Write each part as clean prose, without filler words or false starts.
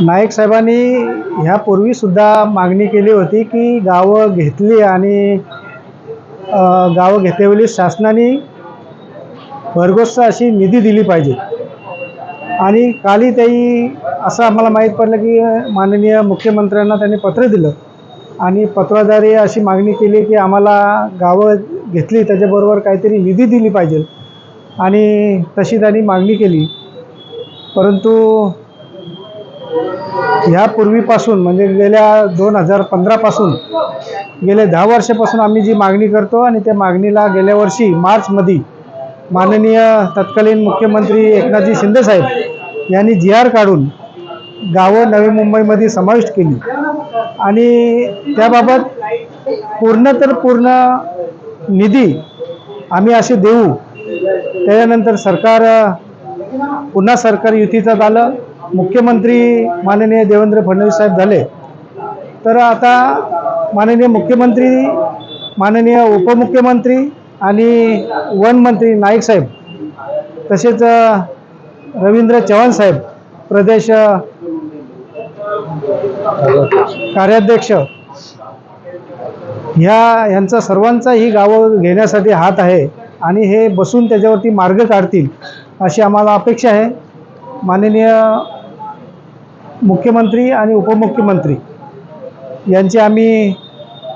नाईक साहेबांनी ह्यापूर्वीसुद्धा मागणी केली होती की गावं घेतली आणि गावं घेतल्यावेळी शासनाने भरघोस अशी निधी दिली पाहिजे। आणि कालही त्याही असं आम्हाला माहीत पडलं की माननीय मुख्यमंत्र्यांना त्यांनी पत्र दिलं आणि पत्राद्वारे अशी मागणी केली की आम्हाला गावं घेतली त्याच्याबरोबर काहीतरी निधी दिली पाहिजे आणि तशी त्यांनी मागणी केली। परंतु ह्यापूर्वीपासून म्हणजे गेल्या 2015 पासून गेले 10 वर्षापासून आम्ही जी मागणी करतो आणि त्या मागणीला गेल्या वर्षी मार्चमध्ये माननीय तत्कालीन मुख्यमंत्री एकनाथजी शिंदे साहेब यांनी जी.आर. काढून गावं नवी मुंबईमध्ये समाविष्ट केली आणि त्याबाबत पूर्ण निधी आम्ही असे देऊ। त्यानंतर पुन्हा सरकार युतीचं आलं, मुख्यमंत्री माननीय देवेंद्र फडणवीस साहेब झाले, तर आता माननीय मुख्यमंत्री, माननीय उपमुख्यमंत्री आणि वन मंत्री नाईक साहेब तसेच रवींद्र चव्हाण साहेब प्रदेश कार्याध्यक्ष यांचा सर्वांचा ही गावं घेण्यासाठी हात आहे आणि हे बसून त्याच्यावरती मार्ग काढतील अशी आम्हाला अपेक्षा आहे। माननीय मुख्यमंत्री आणि उपमुख्यमंत्री यांची आम्ही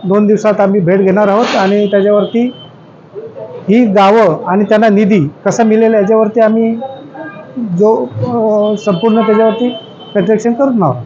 2 दिवसात आम्ही भेट घेणार आहोत आणि त्याच्यावरती ही गावं आणि त्यांना निधी कसा मिळेल याच्यावरती आम्ही संपूर्ण त्याच्यावरती प्रत्यक्ष करणार आहोत।